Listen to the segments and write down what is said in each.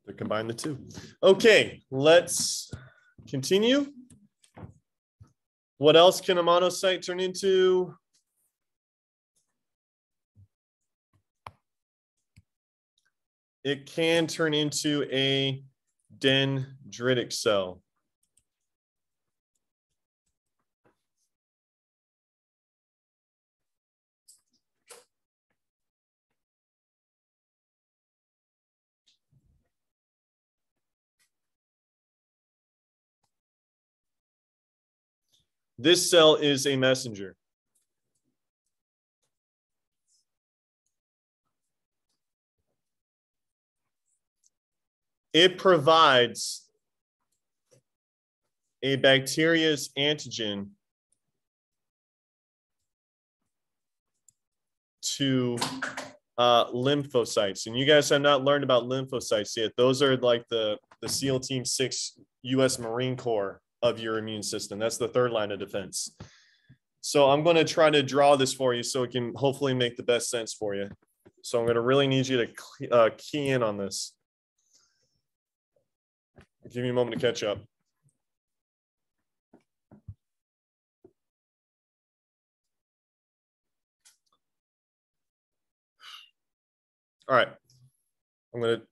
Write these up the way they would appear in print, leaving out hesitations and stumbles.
to combine the two. Okay, let's continue. What else can a monocyte turn into? It can turn into a dendritic cell. This cell is a messenger. It provides a bacteria's antigen to lymphocytes. And you guys have not learned about lymphocytes yet. Those are like the SEAL Team 6 U.S. Marine Corps of your immune system. That's the third line of defense. So I'm going to try to draw this for you so it can hopefully make the best sense for you. So I'm going to really need you to key in on this. Give me a moment to catch up. All right.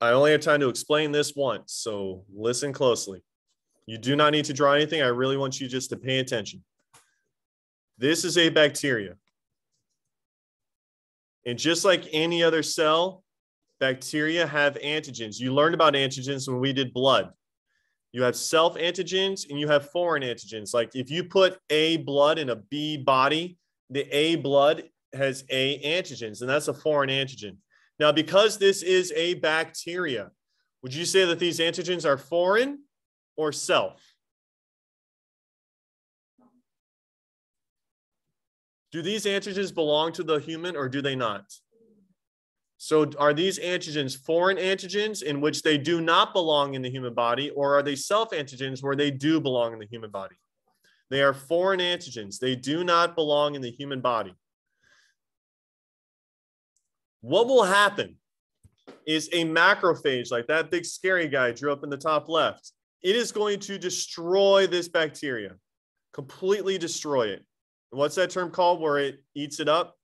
I only have time to explain this once, so listen closely. You do not need to draw anything. I really want you just to pay attention. This is a bacteria. And just like any other cell, bacteria have antigens. You learned about antigens when we did blood. You have self-antigens and you have foreign antigens. Like if you put A blood in a B body, the A blood has A antigens, and that's a foreign antigen. Now, because this is a bacteria, would you say that these antigens are foreign or self? Do these antigens belong to the human or do they not? So are these antigens foreign antigens in which they do not belong in the human body, or are they self-antigens where they do belong in the human body? They are foreign antigens. They do not belong in the human body. What will happen is a macrophage, like that big scary guy drew up in the top left, it is going to destroy this bacteria, completely destroy it. What's that term called where it eats it up?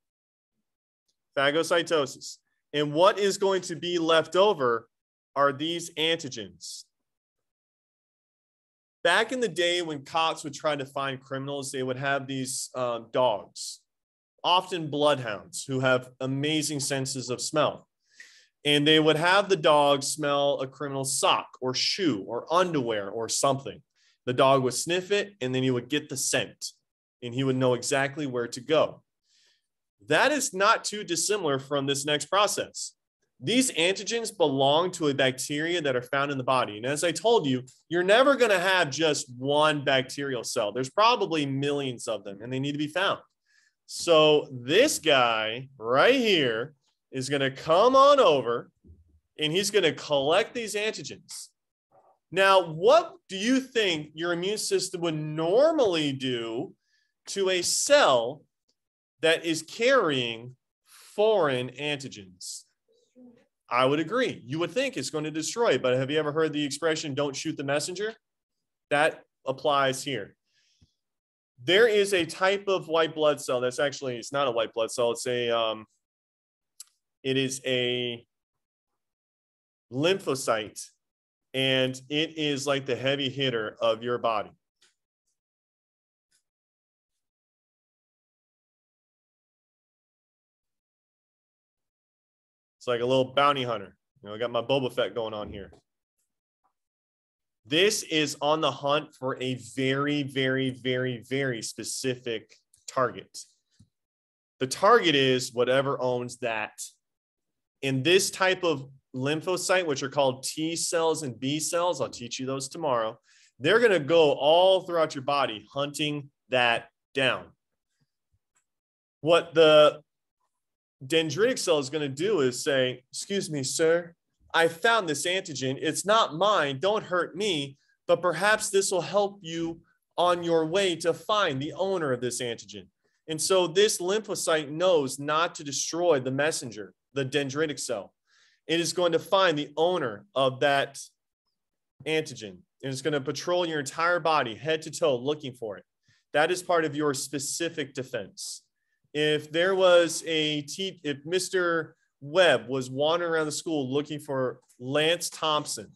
Phagocytosis. And what is going to be left over are these antigens. Back in the day when cops would try to find criminals, they would have these dogs, often bloodhounds, who have amazing senses of smell. And they would have the dog smell a criminal's sock or shoe or underwear or something. The dog would sniff it, and then he would get the scent, and he would know exactly where to go. That is not too dissimilar from this next process. These antigens belong to a bacteria that are found in the body. And as I told you, you're never going to have just one bacterial cell. There's probably millions of them, and they need to be found. So this guy right here is going to come on over, and he's going to collect these antigens. Now, what do you think your immune system would normally do to a cell that is carrying foreign antigens? I would agree. You would think it's going to destroy it, but have you ever heard the expression, don't shoot the messenger? That applies here. There is a type of white blood cell that's actually, it's not a white blood cell. It is a lymphocyte, and it is like the heavy hitter of your body. It's like a little bounty hunter. I got my Boba Fett going on here. This is on the hunt for a very, very, very, very specific target. The target is whatever owns that. In this type of lymphocyte, which are called T cells and B cells, I'll teach you those tomorrow, they're going to go all throughout your body hunting that down. What the dendritic cell is going to do is say, excuse me, sir, I found this antigen. It's not mine. Don't hurt me, but perhaps this will help you on your way to find the owner of this antigen. And so this lymphocyte knows not to destroy the messenger, the dendritic cell. it is going to find the owner of that antigen. And it's going to patrol your entire body, head to toe, looking for it. That is part of your specific defense. If there was if Mr. Webb was wandering around the school looking for Lance Thompson,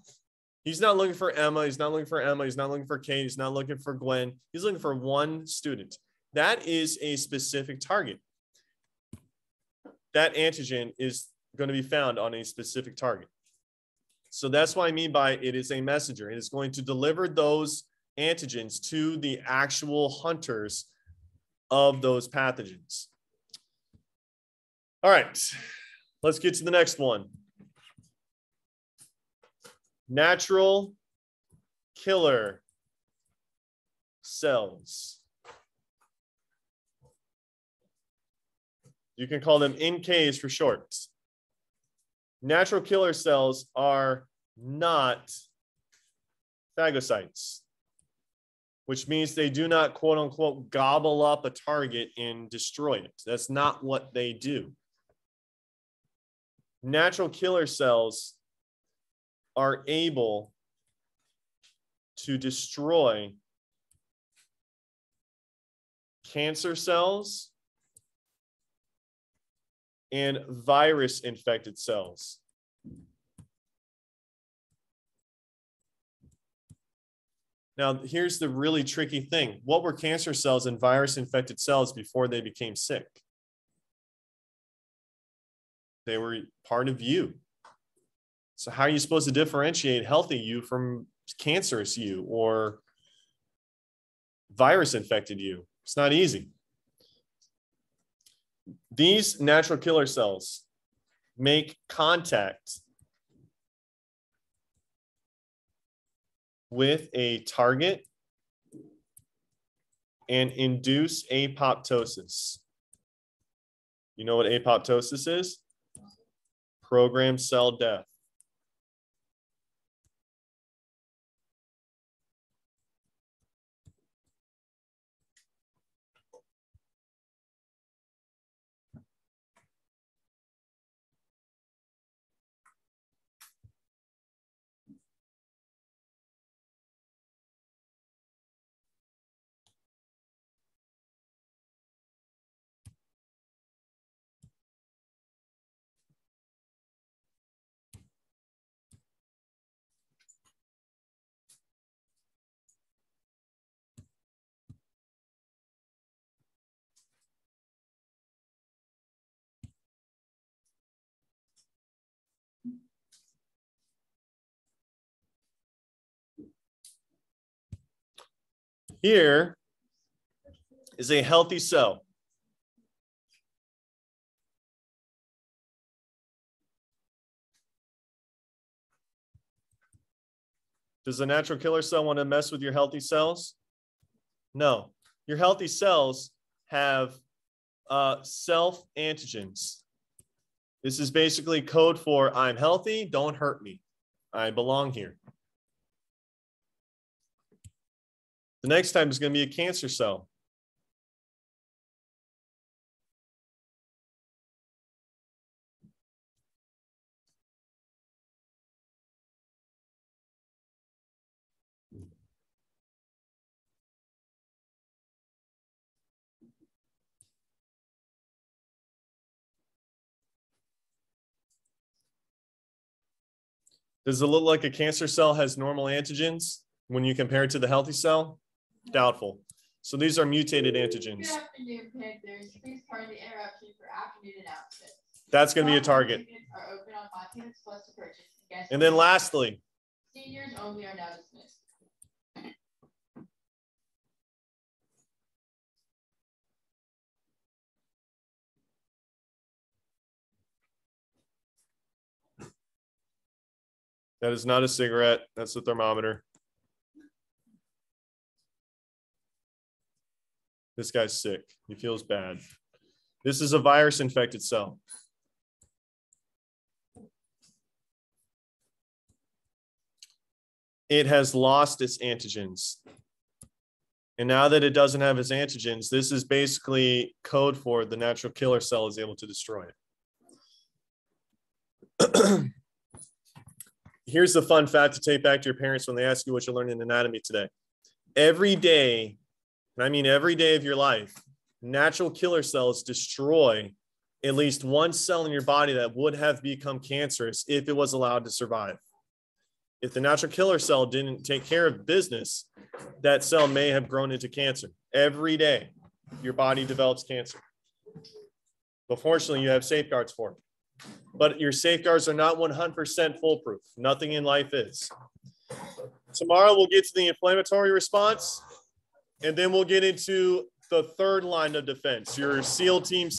he's not looking for Emma, he's not looking for Emma, he's not looking for Kate, he's not looking for Gwen, he's looking for one student. That is a specific target. That antigen is going to be found on a specific target. So that's what I mean by it is a messenger. It is going to deliver those antigens to the actual hunters of those pathogens. All right, let's get to the next one. Natural killer cells. You can call them NKs for short. Natural killer cells are not phagocytes, which means they do not, quote unquote, gobble up a target and destroy it. That's not what they do. Natural killer cells are able to destroy cancer cells and virus-infected cells. Now, here's the really tricky thing. What were cancer cells and virus-infected cells before they became sick? They were part of you. So how are you supposed to differentiate healthy you from cancerous you or virus-infected you? It's not easy. These natural killer cells make contact with a target and induce apoptosis. You know what apoptosis is? Programmed cell death. Here is a healthy cell. Does a natural killer cell want to mess with your healthy cells? No. Your healthy cells have self-antigens. This is basically code for I'm healthy, don't hurt me. I belong here. The next time is going to be a cancer cell. Does it look like a cancer cell has normal antigens when you compare it to the healthy cell? Doubtful. So these are mutated antigens. Good afternoon, Panthers. Please pardon the interruption for afternoon announcements. That's going to be a target. Are open on Montana's Plus to purchase. And then lastly, seniors only are now dismissed. that is not a cigarette. That's a thermometer. This guy's sick. He feels bad. This is a virus-infected cell. It has lost its antigens. And now that it doesn't have its antigens, this is basically code for the natural killer cell is able to destroy it. Here's the fun fact to take back to your parents when they ask you what you learned in anatomy today. Every day, and I mean every day of your life, natural killer cells destroy at least one cell in your body that would have become cancerous if it was allowed to survive. If the natural killer cell didn't take care of business, that cell may have grown into cancer. Every day, your body develops cancer. But fortunately, you have safeguards for it. But your safeguards are not 100% foolproof. Nothing in life is. Tomorrow, we'll get to the inflammatory response, and then we'll get into the third line of defense, your SEAL team